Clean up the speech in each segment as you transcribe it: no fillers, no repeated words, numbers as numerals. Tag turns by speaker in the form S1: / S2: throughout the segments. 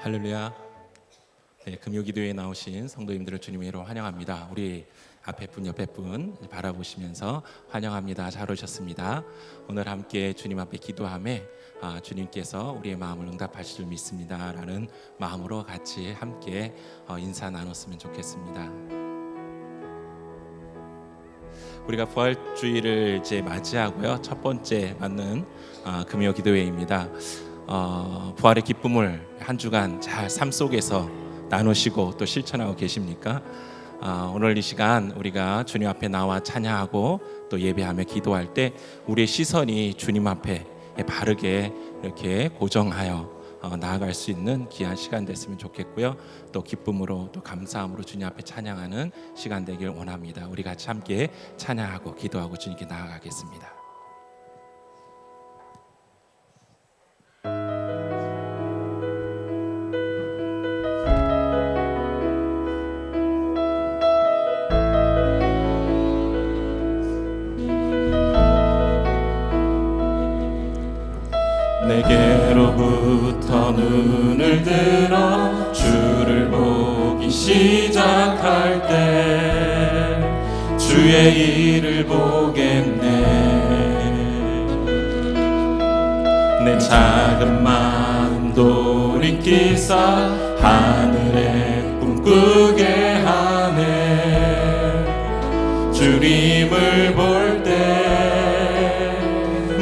S1: 할렐루야. 네, 금요기도에 나오신 성도님들을 주님으로 환영합니다. 우리 앞에 분 옆에 분 바라보시면서 환영합니다. 잘 오셨습니다. 오늘 함께 주님 앞에 기도함에 주님께서 우리의 마음을 응답하실 줄 믿습니다 라는 마음으로 같이 함께 인사 나눴으면 좋겠습니다. 우리가 부활주의를 이제 맞이하고요, 첫 번째 맞는 금요 기도회입니다. 부활의 기쁨을 한 주간 잘 삶 속에서 나누시고 또 실천하고 계십니까? 오늘 이 시간 우리가 주님 앞에 나와 찬양하고 또 예배하며 기도할 때 우리의 시선이 주님 앞에 바르게 이렇게 고정하여 나아갈 수 있는 귀한 시간 됐으면 좋겠고요. 또 기쁨으로 또 감사함으로 주님 앞에 찬양하는 시간 되길 원합니다. 우리 같이 함께 찬양하고 기도하고 주님께 나아가겠습니다.
S2: 내게로부터 눈을 들어 주를 보기 시작할 때 주의 일을 보겠네. 내 작은 마음 돌이키사 하늘에 꿈꾸게 하네. 주님을 볼 때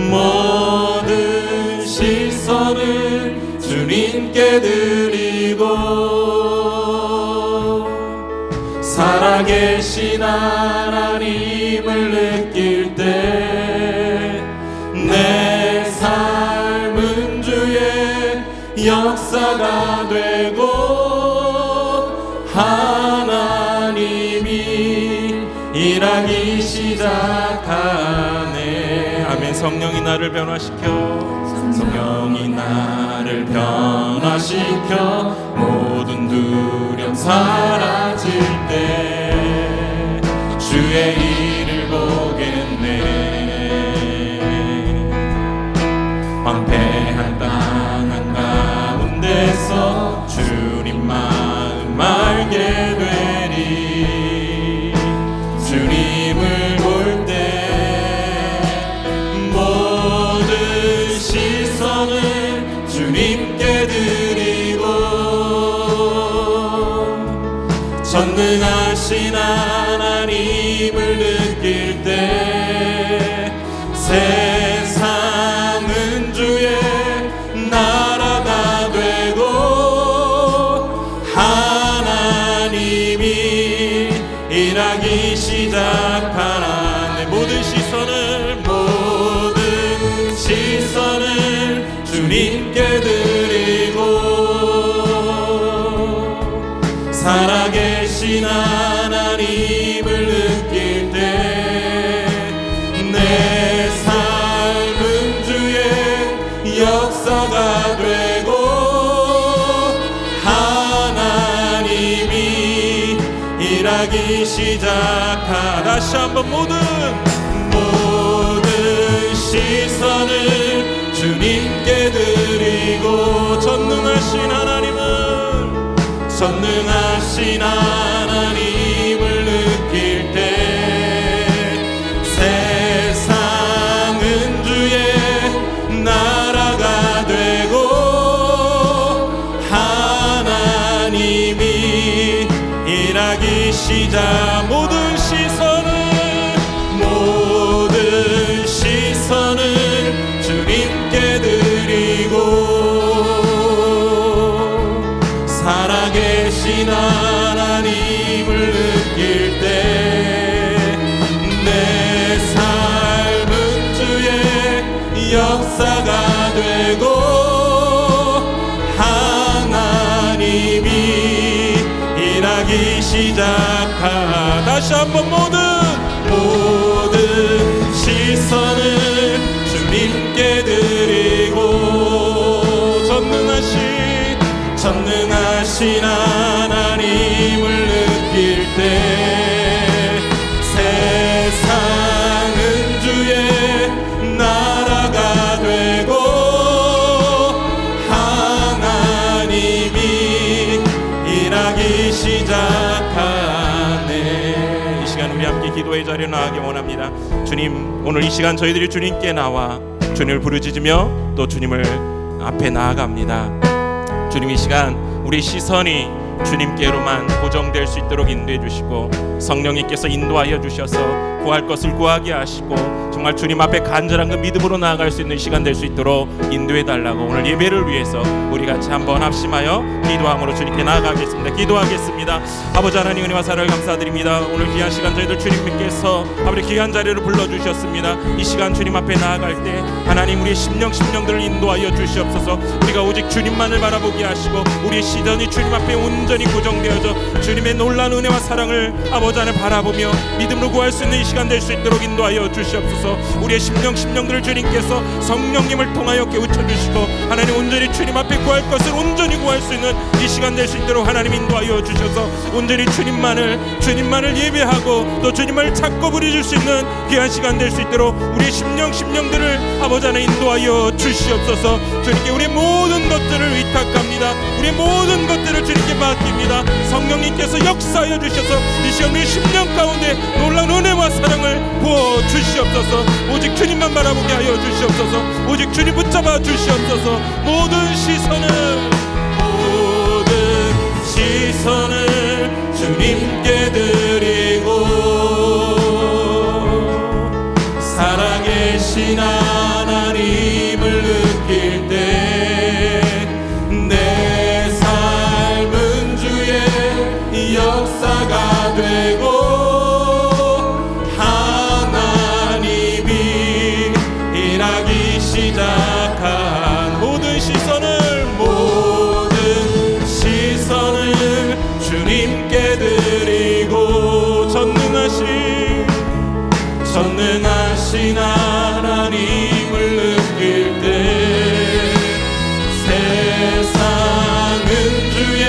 S2: 모든 시선을 주님께 드리고 살아계신 하나님을 느낄 때 내 삶은 주의 역사가 되고 하나님이 일하기 시작하네. 아멘. 성령이 나를 변화시켜, 성령이 나를 변화시켜 모든 두려움 사라질 때 주의 일을 보겠네. 황폐한 땅 한가운데서 주님 마음 알게 되리. 주님을 볼 때 모든 시선을 주님께 드리고 전능하신 하나님을 느낄 때 세상은 주의 나라가 되고 하나님이 일하기 시작하네. 모든 시선을 주님께 드리고 살아계신 하나님을 느낄 때 내 삶은 주의 역사가 되고 하나님이 일하기 시작하. 다시 한번 모든 시선을 주님께 드리고 전능하신 하나님을 느낄 때 세상은 주의 나라가 되고 하나님이 일하기 시작. 모든 시선을 주님께 드리고 살아계신 하나님을 느낄 때 내 삶은 주의 역사가 되고 하나님이 일하기 시작하. 다시 한번 모든 시선을 주님께 드리고 전능하신 하나님을 느낄 때 세상은 주의 나라가 되고 하나님이
S1: 시작하네. 이 시간 우리 함께 기도의 자리에 나가기 원합니다. 주님, 오늘 이 시간 저희들이 주님께 나와 주님을 부르짖으며 또 주님을 앞에 나아갑니다. 주님, 이 시간 우리 시선이 주님께로만 고정될 수 있도록 인도해 주시고 성령님께서 인도하여 주셔서 구할 것을 구하게 하시고 정말 주님 앞에 간절한 그 믿음으로 나아갈 수 있는 시간 될 수 있도록 인도해 달라고 오늘 예배를 위해서 우리 같이 한번 합심하여 기도함으로 주님께 나아가겠습니다. 기도하겠습니다. 아버지 하나님, 은혜와 사랑을 감사드립니다. 오늘 귀한 시간 저희들 주님께서 아버지 귀한 자리로 불러주셨습니다. 이 시간 주님 앞에 나아갈 때 하나님, 우리의 심령들을 인도하여 주시옵소서. 우리가 오직 주님만을 바라보게 하시고 우리의 시선이 주님 앞에 온전히 고정되어져 주님의 놀라운 은혜와 사랑을 아버지 하나님 바라보며 믿음으로 구할 수 있는 이 시간 될 수 있도록 인도하여 주시옵소서. 우리의 심령들을 주님께서 성령님을 통하여 깨우쳐 주시고 하나님, 온전히 주님 앞에 구할 것을 온전히 구할 수 있는 이 시간 될 수 있도록 하나님 인도하여 주셔서 온전히 주님만을 예배하고 또 주님을 찾고 부르실 수 있는 귀한 시간 될 수 있도록 우리의 심령들을 아버지 하나님 인도하여 주시옵소서. 주님께 우리의 모든 것들을 위탁합니다. 우리의 모든 것들을 주님께 맡깁니다. 성령님께서 역사하여 주셔서 이 시간 우리의 심령 가운데 놀라운 은혜와 사랑을 부어 주시옵소서. 오직 주님만 바라보게 하여 주시옵소서. 오직 주님 붙잡아 주시옵소서. 모든 시선을 주님께 드리고 살아계신 하나님을 느낄 때 내 삶은 주의 역사가 되고 하나님이 일하기 시작한 모든 시선을 주님께 드리고 전능하신 하나님을 느낄 때 세상은 주의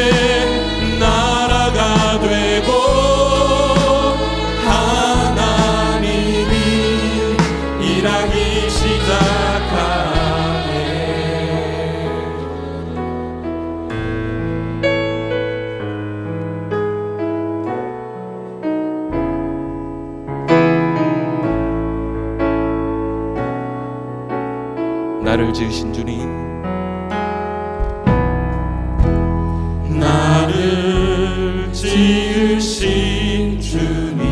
S1: 나라가 되고 하나님이 일하기 시작하네. 나를 지으신 주님, 나를 지으신 주님,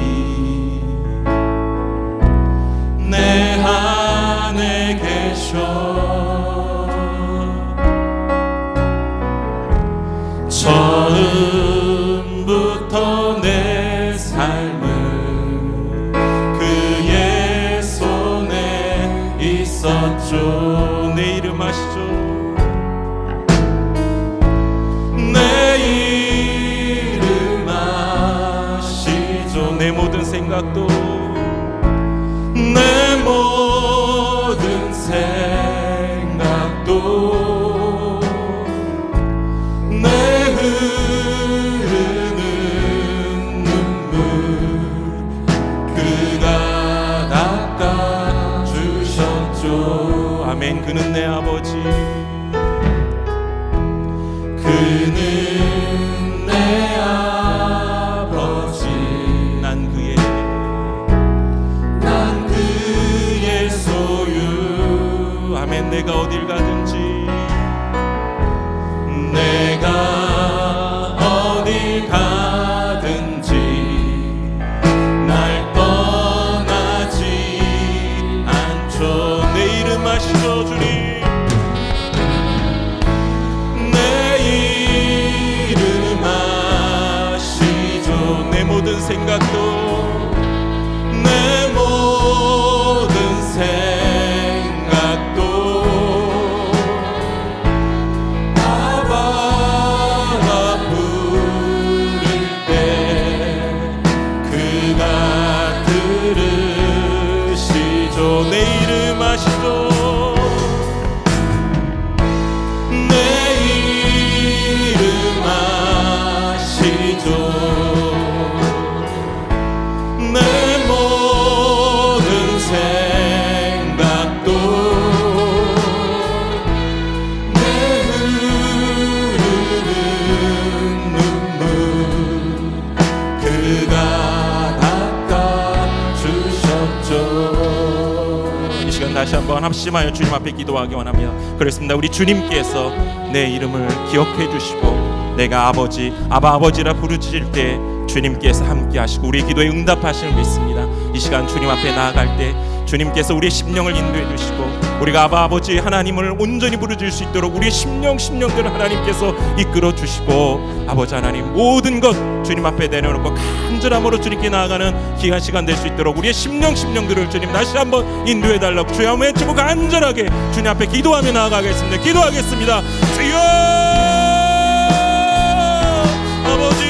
S1: 내 안에 계셔 처음부터 내 삶은 그의 손에 있었죠. 내 이름 아시죠? 내 이름 아시죠? 내 모든 생각도 내 모든 생각도 내 흐르는 눈물 그가 닦아주셨죠. 아멘. 그는 내 아버지, 그는 내 아버지, 난 그의 소유. 아멘. 내가 어딜 가든지 날 떠나지 않죠. 내 이름 아시죠 주님? 다시 한번 합심하여 주님 앞에 기도하기 원합니다. 그렇습니다. 우리 주님께서 내 이름을 기억해 주시고 내가 아버지라 부르실 때 주님께서 함께 하시고 우리의 기도에 응답하시는 믿습니다. 이 시간 주님 앞에 나아갈 때 주님께서 우리의 심령을 인도해 주시고 우리가 아버지 하나님을 온전히 부르짖을 수 있도록 우리의 심령들을 하나님께서 이끌어 주시고 아버지 하나님 모든 것 주님 앞에 내려놓고 간절함으로 주님께 나아가는 귀한 시간 될 수 있도록 우리의 심령들을 주님 다시 한번 인도해 달라고 주여 한번 외치고 간절하게 주님 앞에 기도하며 나아가겠습니다. 기도하겠습니다. 주여 아버지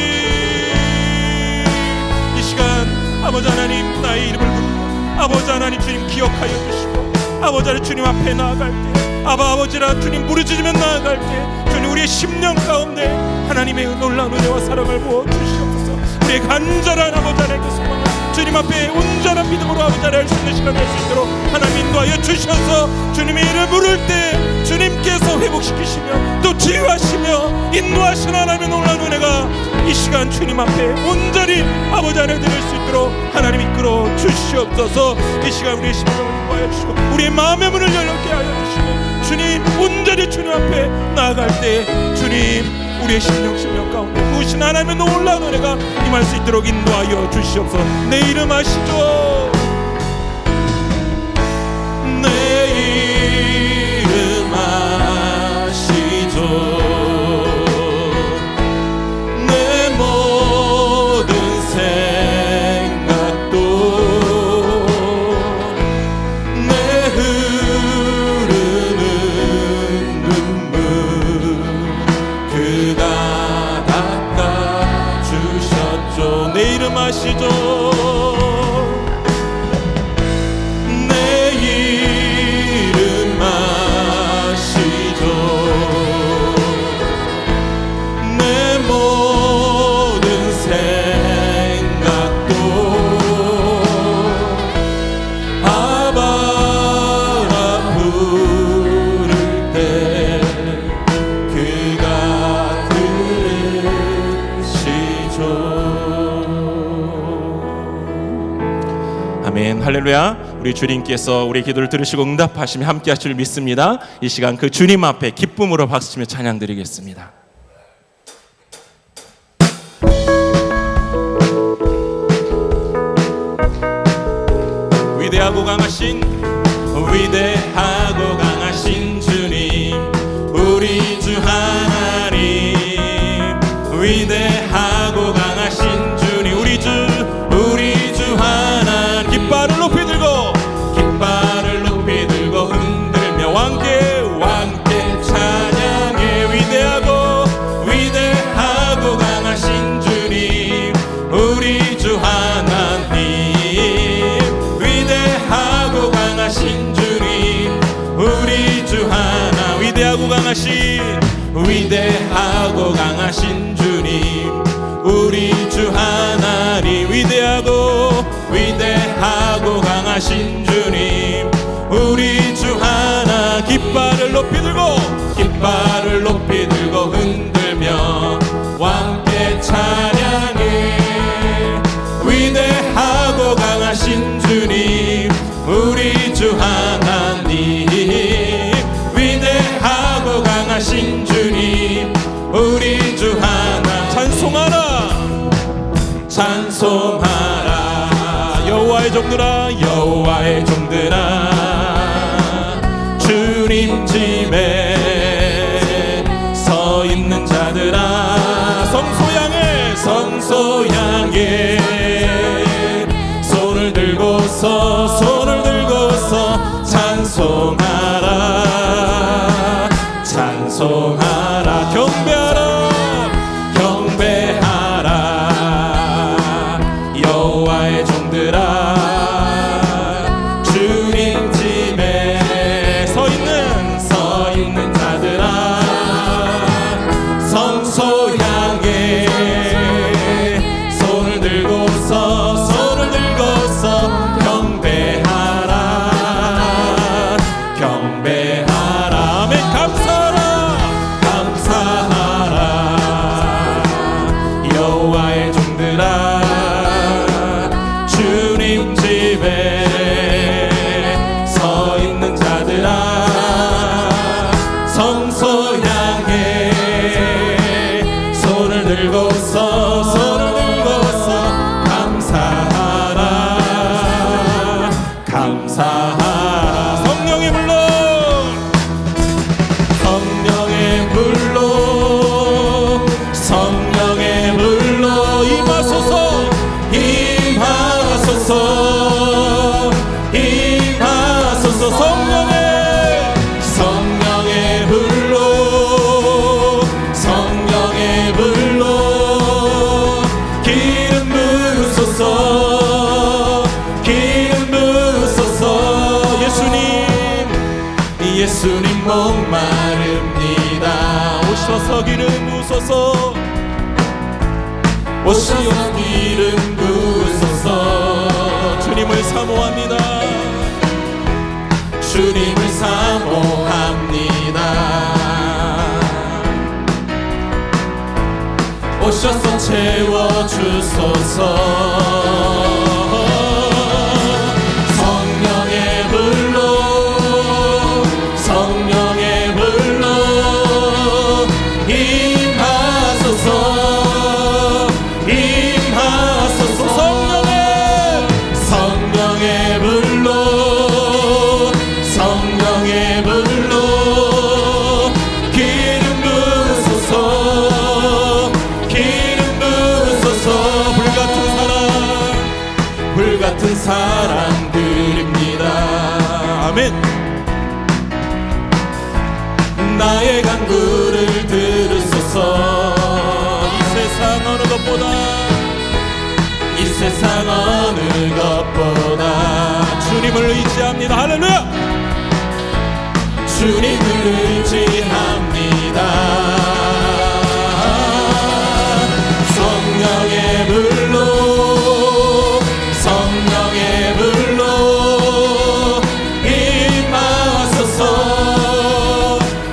S1: 이 시간 아버지 하나님 나의 이름을 부르고 아버지 하나님 주님 기억하여 주시고 아버지 하나님 주님 앞에 나아갈 때 아버지라 주님 부르짖으며 나아갈 때 주님 우리의 심령 가운데 하나님의 놀라운 은혜와 사랑을 부어 주시옵소서. 우리의 간절한 아버지 하나님의 소망을 주님 앞에 온전한 믿음으로 아버지 하나님 할 수 있는 시간 될 수 있도록 하나님 인도하여 주셔서 주님의 이름을 부를 때 주님께서 회복시키시며 또 치유하시며 인도하시는 하나님의 놀라운 은혜가 이 시간 주님 앞에 온전히 아버지 하나님 드릴 수 있도록 하나님 이끌어 주시옵소서. 이 시간 우리의 심령을 인도하여 주시고 우리의 마음의 문을 열게 하여 주시고 주님 온전히 주님 앞에 나아갈 때 주님 우리의 심령 가운데 부으신 하나님의 놀라운 은혜가 임할 수 있도록 인도하여 주시옵소서. 내 이름 아시죠?
S2: 내 이름 아시죠? 아시죠? 내 이름 아시죠? 내 모든 생각도 아바라 부를 때 그가 들으시죠.
S1: 아멘 할렐루야. 우리 주님께서 우리의 기도를 들으시고 응답하시며 함께 하실 줄 믿습니다. 이 시간 그 주님 앞에 기쁨으로 박수치며 찬양 드리겠습니다. 위대하고 강하신 주님 우리 주 하나님 위대하고 강하신 주님 우리 주 하나님 깃발을 높이 들고 흔들며 왕께 찬양해 위대하고 강하신 주님 우리 주 하나님 위대하고 강하신 주님 우리 주 하나 위대하고 강하신 주님 우리 주 하나님 위대하고 강하신 주님 우리 주 하나 깃발을 높이 들고 흔들며 왕께 찬양해 위대하고 강하신 주님 우리 주 하나님 위대하고 강하신 주님 우리 주 하나 찬송하라 여호와의 종들아 주님 집에 서 있는 자들아 성소 향해 손을 들고서 찬송하라 경배하라 여호와의 종들아 주님 집에 서 있는 자들아 성소 향해 손을 들고서 경배하라 아멘 감사하라
S2: 향해 손을 들고서 감사하라 감사하라. 성령의 불로 성령의 불로 성령의 불로 임하소서 임하소서 임하소서. 성령의 불로 성령의 불로 기름 부으소서 기름 부으소서. 예수님 목마릅니다. 오셔서 기름 부으소서 오셔서 기름 부으소서. 주님을 사모합니다. 주님을 사모합니다. 오셔서 채워주소서. 성령의 불로 성령의 불로 임하소서 임하소서. 성령의 불로 성령의 불로 기름 부으소서 기름 부으소서. 불같은 사랑 드립니다. 아멘. 나의 간구를 들으소서. 이 세상 어느 것보다 주님을 의지합니다. 할렐루야. 주님을 의지합니다. 성령의 불로 성령의 불로 임하소서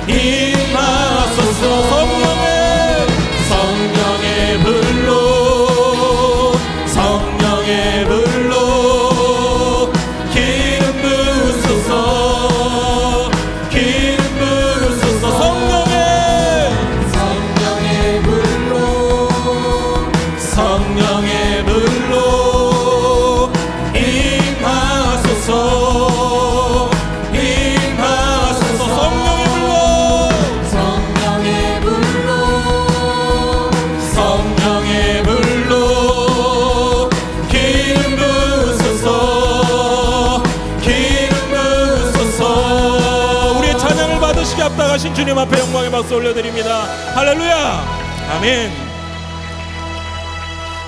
S2: 임하소서. 성령의 불로 성령의 불로 기름 부으소서 기름 부으소서. 성령의 불로 성령의 불로 임하소서 임하소서. 성령의 불로 성령의 불로 기름 부으소서 기름 부으소서. 우리의 찬양을 받으시게 합당하신 주님 앞에 영광의 박수 올려드립니다. 할렐루야. 아멘.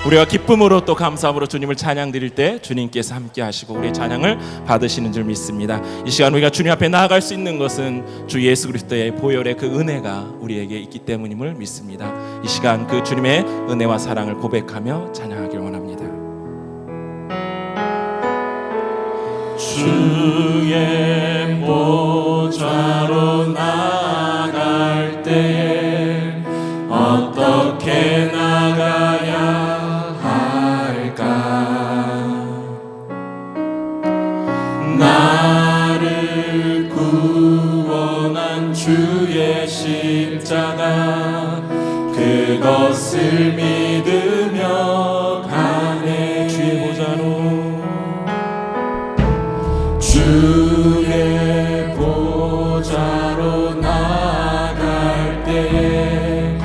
S2: 우리가 기쁨으로 또 감사함으로 주님을 찬양 드릴 때 주님께서 함께 하시고 우리의 찬양을 받으시는 줄 믿습니다. 이 시간 우리가 주님 앞에 나아갈 수 있는 것은 주 예수 그리스도의 보혈의 그 은혜가 우리에게 있기 때문임을 믿습니다. 이 시간 그 주님의 은혜와 사랑을 고백하며 찬양하길 원합니다. 주의 보좌로 나아갈 때에 어떻게 나가야 할까? 나를 구원한 주의 십자가 그것을 믿으며 가네. 주의 보좌로 주의 보좌로 나아갈 때에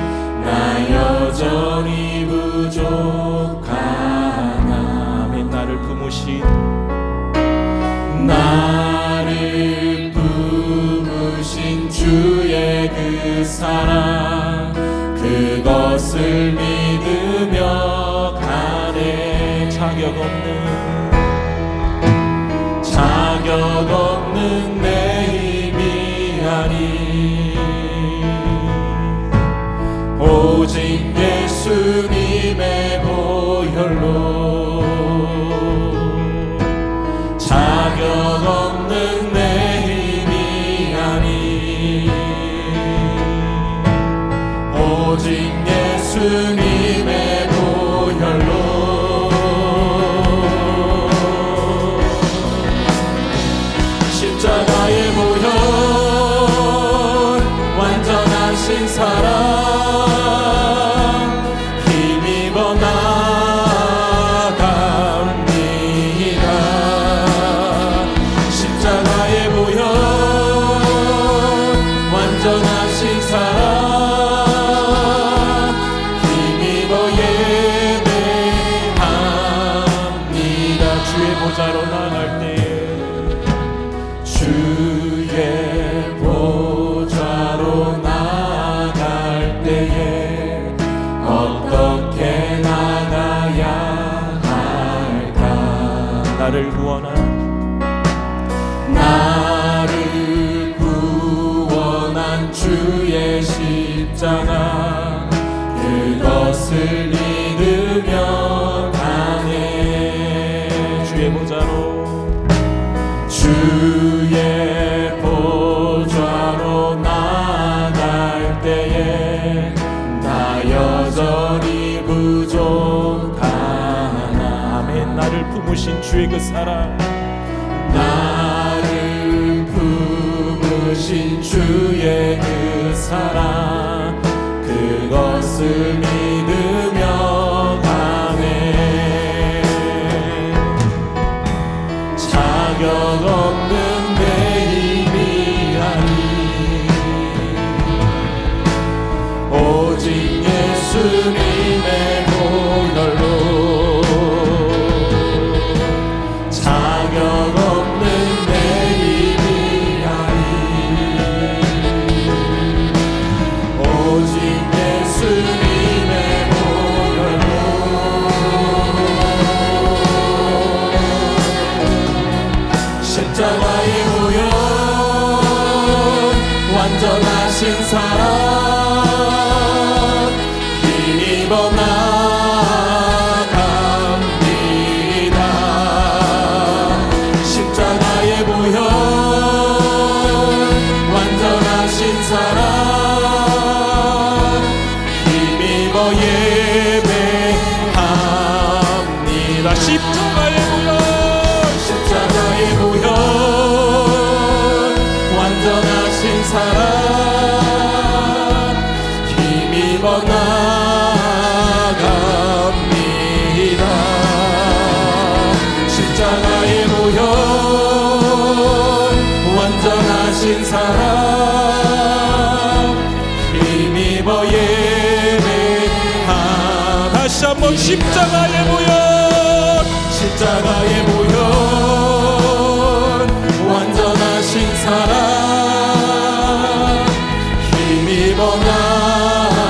S2: 나 여전히 부족하나. 아멘. 나를 품으신 주의 그 사랑 그것을 믿으며 가네. 자격 없는 내 힘이 아니 오직 예수님의 보혈로 자격 없는 내 힘이 아니 오직 예수님의 보혈로 십자가의 보혈 완전 완전하신 사랑 힘입어 나아갑니다. 십자가의 보혈 완전하신 사랑 힘입어 예배합니다. 주의 보좌로 나아갈 때 주의 보좌로 나아갈 때에 어떻게 나가야 할까? 나를 구원한 주의 십자가 그것을 믿으며 가네. 주의 보좌로 보좌로 나아갈 때에 나 여전히 부족하나. 아멘. 나를 품으신 주의 그 사랑, 나를 품으신 주의 그 사랑 그것을 믿으며 가네. 자격 없는 내 힘이 아니 오직 예수님의 보혈로 자격 없는 내 힘이 아니 오직 예수님의 보혈로 십자가의 보혈 완전하신 사랑 힘입어 나아갑니다. 십자가의 보혈 완전하신 사랑 힘입어 예배합니다. 십자가의 보혈 완전하신 사랑 힘입어 나아갑니다. 십자가의 보혈 완전하신 사랑 힘입어 예배하. 다시 한번 십자가의 보혈 완전하신 사랑 힘입어 나아갑니다.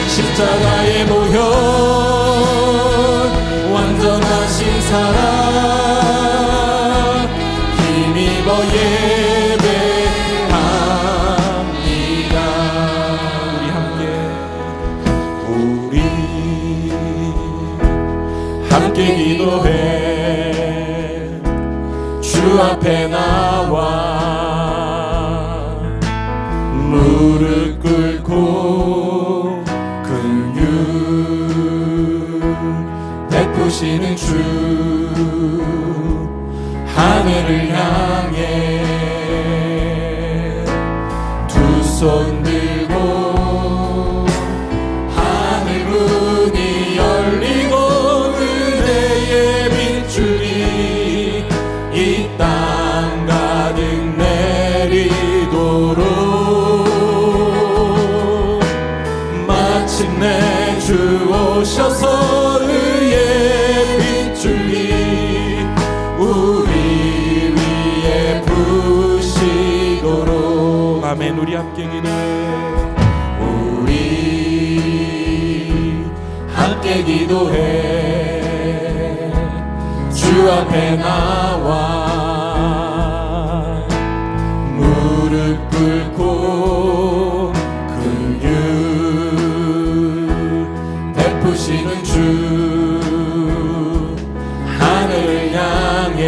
S2: 십자가의 보혈 완전하신 사랑 힘입어 예배합니다. 우리 함께 기도해. 주 앞에 나와 무릎 꿇고 긍휼 베푸시는 주 하늘을 향해 두 손 들고 하늘 문이 열리고 은혜의 빗줄이 이 땅 가득 내리도록 마침내 주 오셔서 의의 빗줄이 우리 위에 부시도록. 아멘. 우리 함께 기도해. 우리 함께 기도해. 주 앞에 나와 무릎 꿇고 긍휼 베푸시는 주 하늘을 향해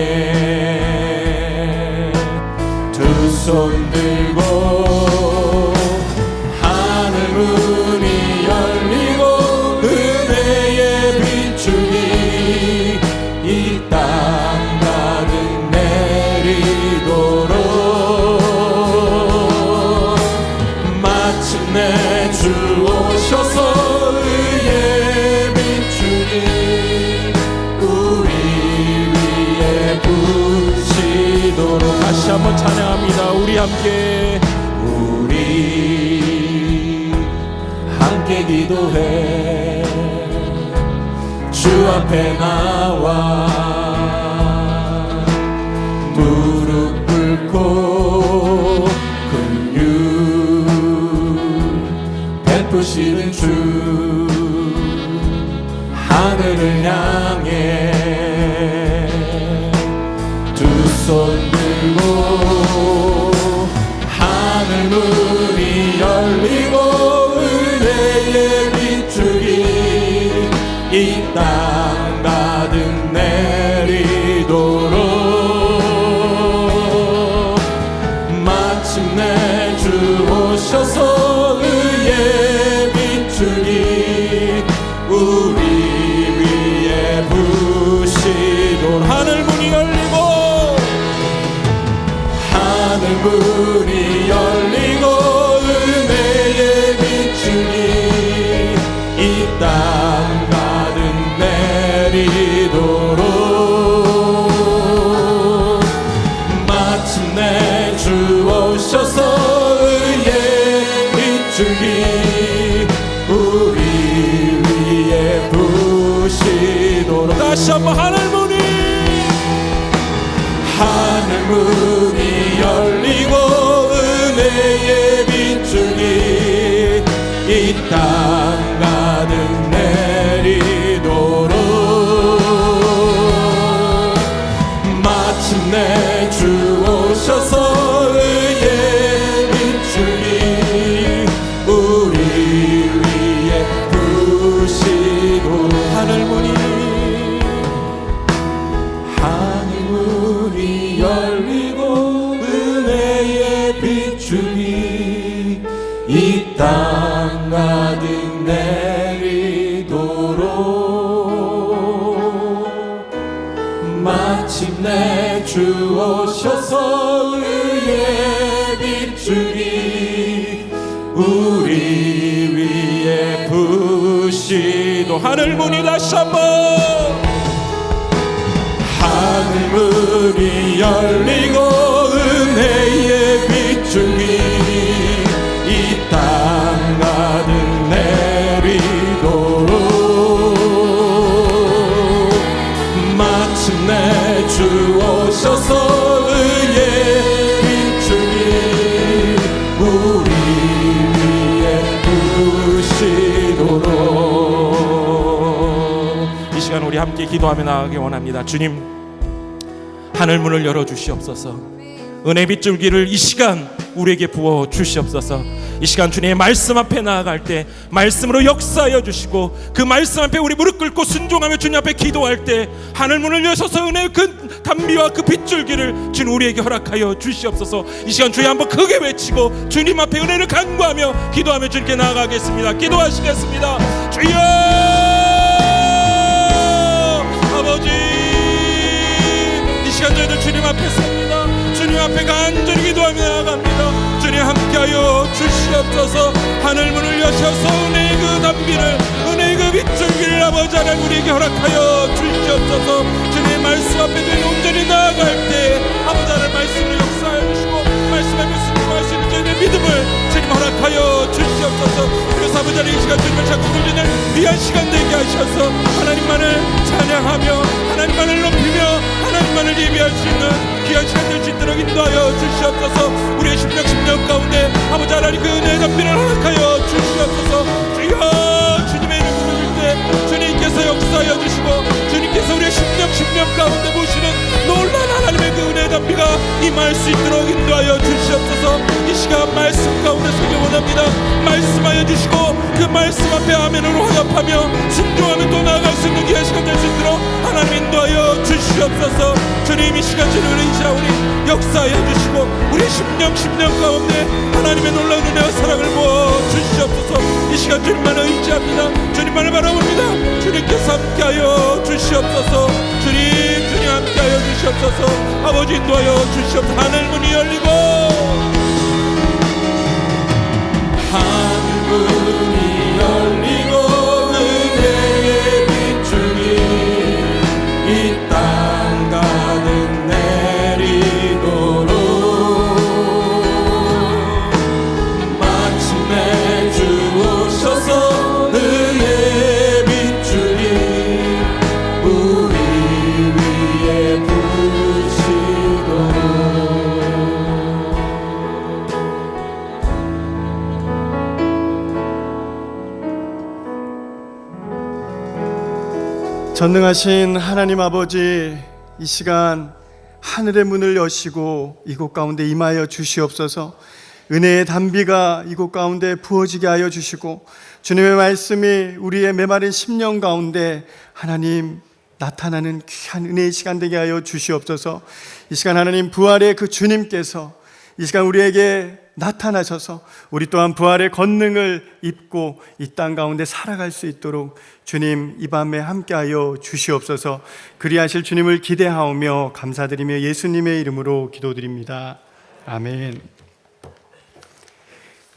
S2: 두 손 들고 하늘 문이 열리고 은혜의 빗줄이 이 땅 가득 내리도록 한번 찬양합니다. 우리 함께 기도해. 주 앞에 나와 무릎 꿇고 긍휼 베푸시는 주, 하늘을 향해 두 손 들고 하늘 문이 열리고 은혜의 빗줄이 이 땅 가득 내리도록 마침내 주 오셔서 의의 빗줄이 우리 위에 부시도록 하늘 문이 열리고 은혜의 빗줄이 이 땅 가득 내리도록 마침내 주 오셔서 의의 빗줄이 우리 위에 부시도록 다시 한번 하늘 문이 열리고 은혜의 빗줄이 이 땅 가득 내리도록 마침내 주 오셔서 의의 빗줄이 우리 위에 부시도록 하늘 문이 열리고 은혜의 빗줄이 이 땅 가득 내리도록 마침내 주 오셔서 의의 빗줄이 우리 위에 부시도 하늘 문이 다시 한번 하늘 문이 열리고 은혜의 빗줄이 이 땅 가득 내리도록 마침내 주 오셔서 의의 빗줄이 우리 위에 부시도록 이 시간 우리 함께 기도하며 나아가기 원합니다. 주님, 하늘 문을 열어주시옵소서. 은혜 빗줄기를 이 시간 우리에게 부어 주시옵소서. 이 시간 주님의 말씀 앞에 나아갈 때 말씀으로 역사하여 주시고 그 말씀 앞에 우리 무릎 꿇고 순종하며 주님 앞에 기도할 때 하늘 문을 여셔서 은혜의 그 단비와 그 빗줄기를 주님 우리에게 허락하여 주시옵소서. 이 시간 주님 한번 크게 외치고 주님 앞에 은혜를 간구하며 기도하며 주님께 나아가겠습니다. 기도하시겠습니다. 주여 아버지, 이 시간 저희들 주님 앞에 섭니다. 주님 앞에 간절히 기도하며 나아갑니다. 주님 함께하여 주시옵소서. 하늘 문을 여셔서 은혜의 그 단비를 은혜의 그 빗줄기를 아버지 하나님 우리에게 허락하여 주시옵소서. 주님의 말씀 앞에 저희 온전히 나아갈 때 아버지 하나님 말씀으로 역사하여 주시고 말씀 앞에 순종할 수 있는 저희의 믿음을 주님 허락하여 주시옵소서. 그래서 아버지 하나님 이 시간 주님을 자꾸 돌리는 귀한 시간 되게 하셔서 하나님만을 찬양하며 하나님만을 높이며 하나님만을 예배할 수 있는 귀한 시간 될 수 있도록 인도하여 주시옵소서. 우리의 심령 가운데 아버지 하나님 그 은혜의 단비를 허락하여 주시옵소서. 주여 주님의 이름 부를 때 주님께서 역사하여 주시고 주님께서 우리의 심령 가운데 모시는 놀라운 하나님의 그 은혜의 단비가 임할 수 있도록 인도하여 주시옵소서. 이 시간 말씀 가운데 서기 원합니다. 말씀하여 주시고 그 말씀 앞에 아멘으로 화답하며 순종하며 또 나아갈 수 있는 귀한 시간 될 수 있도록 하나님 인도하여 주시옵소서. 주님 이 시간 주님을 의지하오니 역사하여 주시고 우리의 심령 가운데 하나님의 놀라운 은혜와 사랑을 부어 주시옵소서. 이 시간 주님만을 의지합니다. 주님만을 바라봅니다. 주님께서 함께하여 주시옵소서. 주님 함께하여 주시옵소서. 아버지 인도하여 주시옵소서. 하늘 문이 열리고 하늘 문이 열리고 은혜의 빗줄이 이 땅 가득 내리도록
S3: 전능하신 하나님 아버지, 이 시간 하늘의 문을 여시고 이곳 가운데 임하여 주시옵소서. 은혜의 단비가 이곳 가운데 부어지게 하여 주시고, 주님의 말씀이 우리의 메마른 심령 가운데 하나님 나타나는 귀한 은혜의 시간 되게 하여 주시옵소서. 이 시간 하나님 부활의 그 주님께서 이 시간 우리에게 나타나셔서 우리 또한 부활의 권능을 입고 이 땅 가운데 살아갈 수 있도록 주님 이 밤에 함께하여 주시옵소서. 그리하실 주님을 기대하오며 감사드리며 예수님의 이름으로 기도드립니다. 아멘.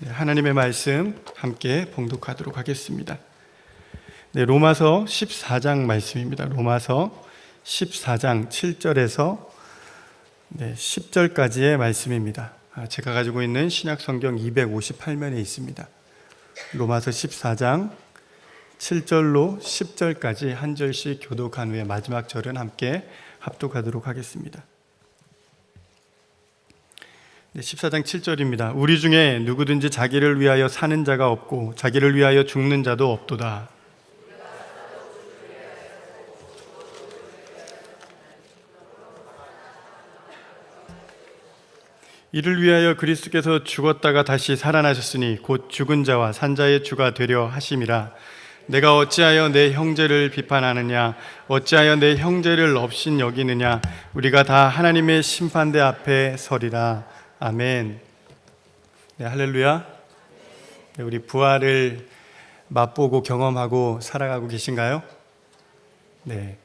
S3: 네, 하나님의 말씀 함께 봉독하도록 하겠습니다. 네, 로마서 14장 말씀입니다. 로마서 14장 7절에서 10절까지의 말씀입니다. 제가 가지고 있는 신약성경 258면에 있습니다. 로마서 14장 7절로 10절까지 한 절씩 교독한 후에 마지막 절은 함께 합독하도록 하겠습니다. 14장 7절입니다. 우리 중에 누구든지 자기를 위하여 사는 자가 없고 자기를 위하여 죽는 자도 없도다. 이를 위하여 그리스도께서 죽었다가 다시 살아나셨으니 곧 죽은 자와 산 자의 주가 되려 하심이라. 내가 어찌하여 내 형제를 비판하느냐? 어찌하여 내 형제를 업신 여기느냐? 우리가 다 하나님의 심판대 앞에 서리라. 아멘. 네, 할렐루야. 네, 우리 부활을 맛보고 경험하고 살아가고 계신가요? 네,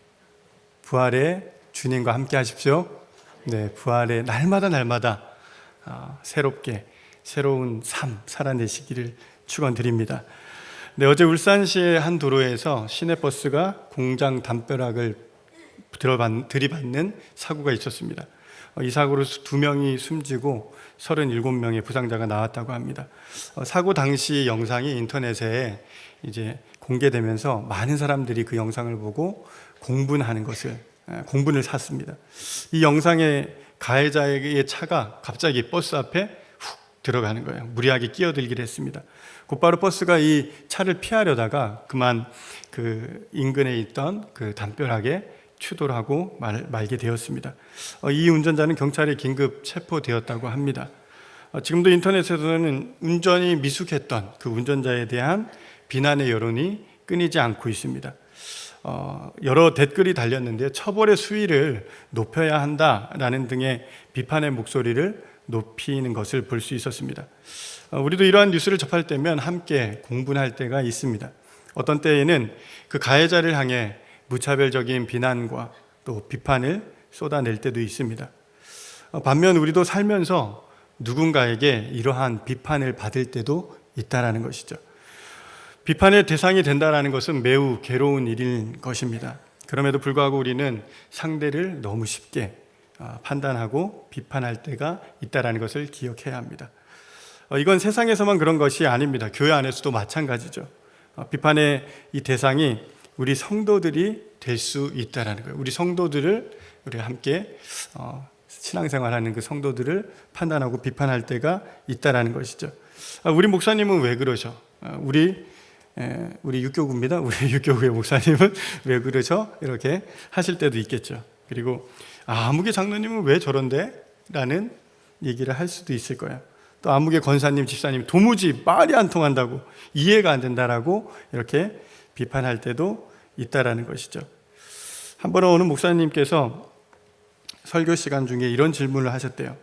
S3: 부활의 주님과 함께 하십시오. 네, 부활의 날마다 새롭게 새로운 삶 살아내시기를 축원드립니다. 네, 어제 울산시의 한 도로에서 시내버스가 공장 담벼락을 들이받는 사고가 있었습니다. 이 사고로 2명이 숨지고 37명의 부상자가 나왔다고 합니다. 사고 당시 영상이 인터넷에 이제 공개되면서 많은 사람들이 그 영상을 보고 공분을 샀습니다. 이 영상에 가해자의 차가 갑자기 버스 앞에 훅 들어가는 거예요. 무리하게 끼어들기를 했습니다. 곧바로 버스가 이 차를 피하려다가 그만 그 인근에 있던 그 담벼락에 추돌 하고 말게 되었습니다. 이 운전자는 경찰에 긴급 체포되었다고 합니다. 지금도 인터넷에서는 운전이 미숙했던 그 운전자에 대한 비난의 여론이 끊이지 않고 있습니다. 여러 댓글이 달렸는데 처벌의 수위를 높여야 한다라는 등의 비판의 목소리를 높이는 것을 볼 수 있었습니다. 우리도 이러한 뉴스를 접할 때면 함께 공분할 때가 있습니다. 어떤 때에는 그 가해자를 향해 무차별적인 비난과 또 비판을 쏟아낼 때도 있습니다. 반면 우리도 살면서 누군가에게 이러한 비판을 받을 때도 있다라는 것이죠. 비판의 대상이 된다는 것은 매우 괴로운 일인 것입니다. 그럼에도 불구하고 우리는 상대를 너무 쉽게 판단하고 비판할 때가 있다는 것을 기억해야 합니다. 이건 세상에서만 그런 것이 아닙니다. 교회 안에서도 마찬가지죠. 비판의 이 대상이 우리 성도들이 될 수 있다는 거예요. 우리 성도들을 우리 함께 신앙생활하는 그 성도들을 판단하고 비판할 때가 있다는 것이죠. 우리 목사님은 왜 그러셔? 우리 육교구입니다. 우리 육교구의 목사님은 왜 그러셔? 이렇게 하실 때도 있겠죠. 그리고 아무개 장로님은 왜 저런데? 라는 얘기를 할 수도 있을 거예요. 또 아무개 권사님, 집사님 도무지 말이 안 통한다고, 이해가 안 된다라고 이렇게 비판할 때도 있다라는 것이죠. 한 번은 어느 목사님께서 설교 시간 중에 이런 질문을 하셨대요.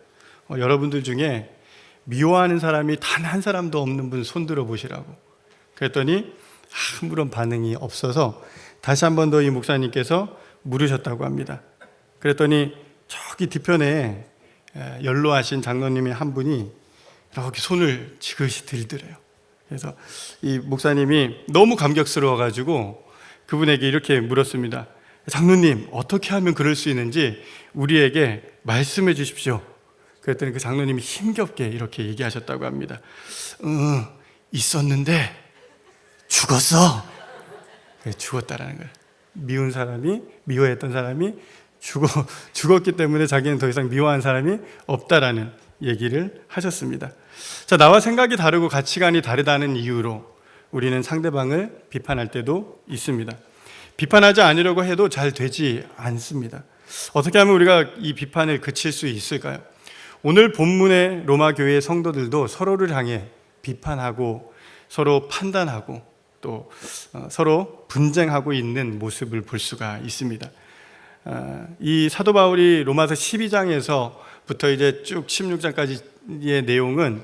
S3: 여러분들 중에 미워하는 사람이 단 한 사람도 없는 분 손 들어 보시라고. 그랬더니 아무런 반응이 없어서 다시 한 번 더 이 목사님께서 물으셨다고 합니다. 그랬더니 저기 뒤편에 연로하신 장로님이 한 분이 이렇게 손을 지그시 들더래요. 그래서 이 목사님이 너무 감격스러워가지고 그분에게 이렇게 물었습니다. 장로님, 어떻게 하면 그럴 수 있는지 우리에게 말씀해 주십시오. 그랬더니 그 장로님이 힘겹게 이렇게 얘기하셨다고 합니다. 있었는데 죽었어. 죽었다라는 거예요. 미워했던 사람이 죽었기 때문에 자기는 더 이상 미워한 사람이 없다라는 얘기를 하셨습니다. 자, 나와 생각이 다르고 가치관이 다르다는 이유로 우리는 상대방을 비판할 때도 있습니다. 비판하지 않으려고 해도 잘 되지 않습니다. 어떻게 하면 우리가 이 비판을 그칠 수 있을까요? 오늘 본문의 로마 교회의 성도들도 서로를 향해 비판하고 서로 판단하고 또 서로 분쟁하고 있는 모습을 볼 수가 있습니다. 이 사도 바울이 로마서 12장에서부터 이제 쭉 16장까지의 내용은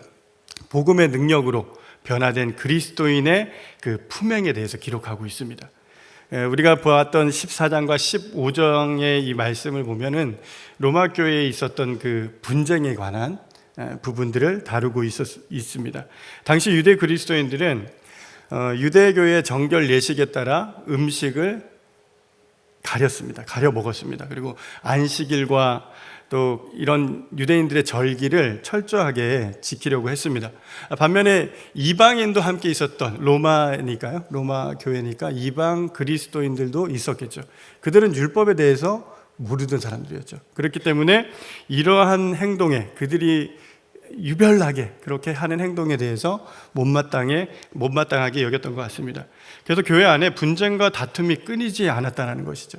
S3: 복음의 능력으로 변화된 그리스도인의 그 품행에 대해서 기록하고 있습니다. 우리가 보았던 14장과 15장의 이 말씀을 보면은 로마 교회에 있었던 그 분쟁에 관한 부분들을 다루고 있습니다. 당시 유대 그리스도인들은 유대교의 정결 예식에 따라 음식을 가렸습니다. 가려 먹었습니다. 그리고 안식일과 또 이런 유대인들의 절기를 철저하게 지키려고 했습니다. 반면에 이방인도 함께 있었던 로마니까요. 로마 교회니까 이방 그리스도인들도 있었겠죠. 그들은 율법에 대해서 모르던 사람들이었죠. 그렇기 때문에 이러한 행동에 그들이 유별나게 그렇게 하는 행동에 대해서 못마땅하게 여겼던 것 같습니다. 그래서 교회 안에 분쟁과 다툼이 끊이지 않았다는 것이죠.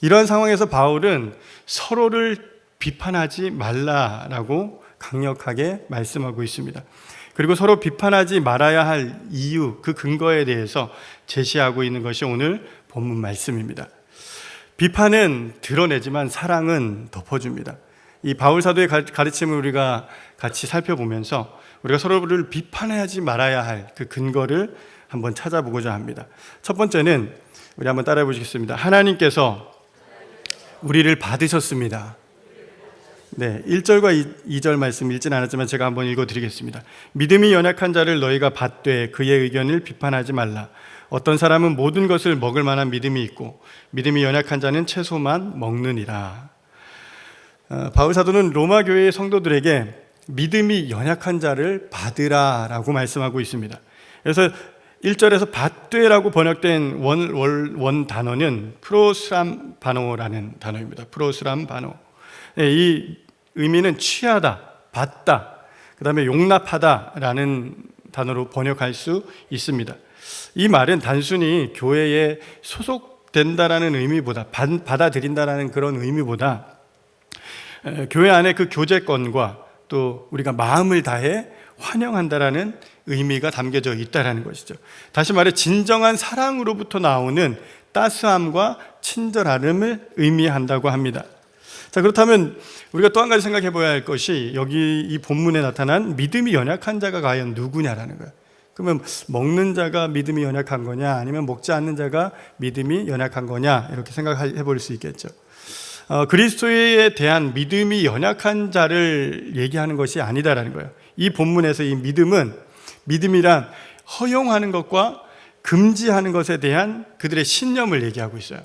S3: 이러한 상황에서 바울은 서로를 비판하지 말라라고 강력하게 말씀하고 있습니다. 그리고 서로 비판하지 말아야 할 이유, 그 근거에 대해서 제시하고 있는 것이 오늘 본문 말씀입니다. 비판은 드러내지만 사랑은 덮어줍니다. 이 바울 사도의 가르침을 우리가 같이 살펴보면서 우리가 서로를 비판하지 말아야 할 그 근거를 한번 찾아보고자 합니다. 첫 번째는 우리 한번 따라해 보시겠습니다. 하나님께서 우리를 받으셨습니다. 네, 1절과 2절 말씀 읽지는 않았지만 제가 한번 읽어드리겠습니다. 믿음이 연약한 자를 너희가 받되 그의 의견을 비판하지 말라. 어떤 사람은 모든 것을 먹을 만한 믿음이 있고 믿음이 연약한 자는 채소만 먹느니라. 바울 사도는 로마 교회의 성도들에게 믿음이 연약한 자를 받으라라고 말씀하고 있습니다. 그래서 1절에서 받되라고 번역된 원 단어는 프로스람바노라는 단어입니다. 프로스람바노. 이 의미는 취하다, 받다, 그 다음에 용납하다라는 단어로 번역할 수 있습니다. 이 말은 단순히 교회에 소속된다라는 의미보다, 받아들인다라는 그런 의미보다 교회 안에 그 교제권과 또 우리가 마음을 다해 환영한다라는 의미가 담겨져 있다라는 것이죠. 다시 말해 진정한 사랑으로부터 나오는 따스함과 친절함을 의미한다고 합니다. 자, 그렇다면 우리가 또 한 가지 생각해 봐야 할 것이 여기 이 본문에 나타난 믿음이 연약한 자가 과연 누구냐라는 거예요. 그러면 먹는 자가 믿음이 연약한 거냐 아니면 먹지 않는 자가 믿음이 연약한 거냐 이렇게 생각해 볼 수 있겠죠. 그리스도에 대한 믿음이 연약한 자를 얘기하는 것이 아니다라는 거예요. 이 본문에서 이 믿음이란 허용하는 것과 금지하는 것에 대한 그들의 신념을 얘기하고 있어요.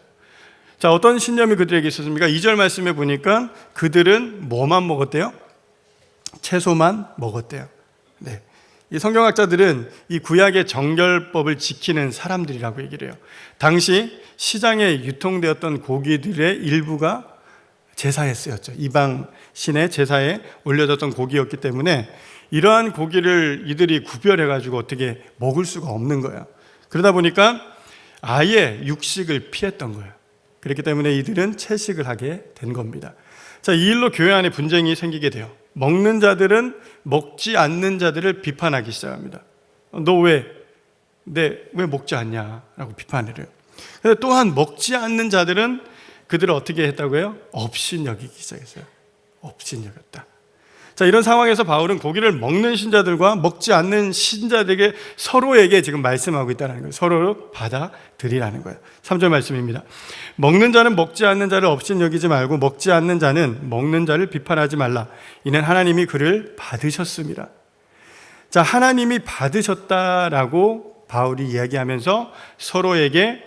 S3: 자, 어떤 신념이 그들에게 있었습니까? 2절 말씀에 보니까 그들은 뭐만 먹었대요? 채소만 먹었대요. 네. 이 성경학자들은 이 구약의 정결법을 지키는 사람들이라고 얘기를 해요. 당시 시장에 유통되었던 고기들의 일부가 제사에 쓰였죠. 이방 신의 제사에 올려졌던 고기였기 때문에 이러한 고기를 이들이 구별해가지고 어떻게 먹을 수가 없는 거예요. 그러다 보니까 아예 육식을 피했던 거예요. 그렇기 때문에 이들은 채식을 하게 된 겁니다. 자, 이 일로 교회 안에 분쟁이 생기게 돼요. 먹는 자들은 먹지 않는 자들을 비판하기 시작합니다. 너 왜 먹지 않냐? 라고 비판을 해요. 근데 또한 먹지 않는 자들은 그들을 어떻게 했다고 해요? 업신여기기 시작했어요. 업신여겼다. 자, 이런 상황에서 바울은 고기를 먹는 신자들과 먹지 않는 신자들에게 서로에게 지금 말씀하고 있다는 거예요. 서로를 받아들이라는 거예요. 3절 말씀입니다. 먹는 자는 먹지 않는 자를 업신여기지 말고 먹지 않는 자는 먹는 자를 비판하지 말라. 이는 하나님이 그를 받으셨습니다. 자, 하나님이 받으셨다라고 바울이 이야기하면서 서로에게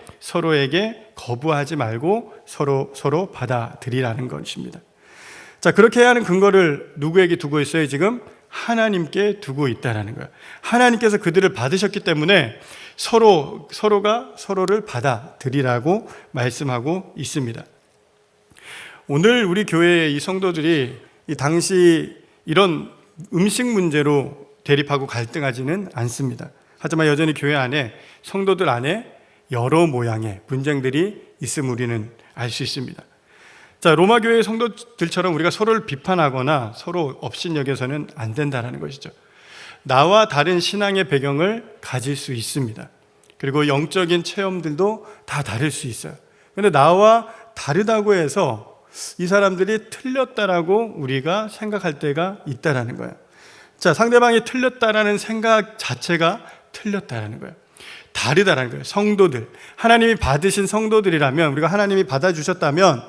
S3: 거부하지 말고 서로 받아들이라는 것입니다. 자, 그렇게 해야 하는 근거를 누구에게 두고 있어요? 지금 하나님께 두고 있다라는 거예요. 하나님께서 그들을 받으셨기 때문에 서로가 서로를 받아들이라고 말씀하고 있습니다. 오늘 우리 교회의 이 성도들이 이 당시 이런 음식 문제로 대립하고 갈등하지는 않습니다. 하지만 여전히 교회 안에 성도들 안에 여러 모양의 분쟁들이 있음을 우리는 알 수 있습니다. 자, 로마 교회의 성도들처럼 우리가 서로를 비판하거나 서로 업신여겨서는 안 된다는 것이죠. 나와 다른 신앙의 배경을 가질 수 있습니다. 그리고 영적인 체험들도 다 다를 수 있어요. 그런데 나와 다르다고 해서 이 사람들이 틀렸다라고 우리가 생각할 때가 있다라는 거예요. 자, 상대방이 틀렸다라는 생각 자체가 틀렸다라는 거예요. 다르다라는 거예요. 성도들, 하나님이 받으신 성도들이라면, 우리가 하나님이 받아주셨다면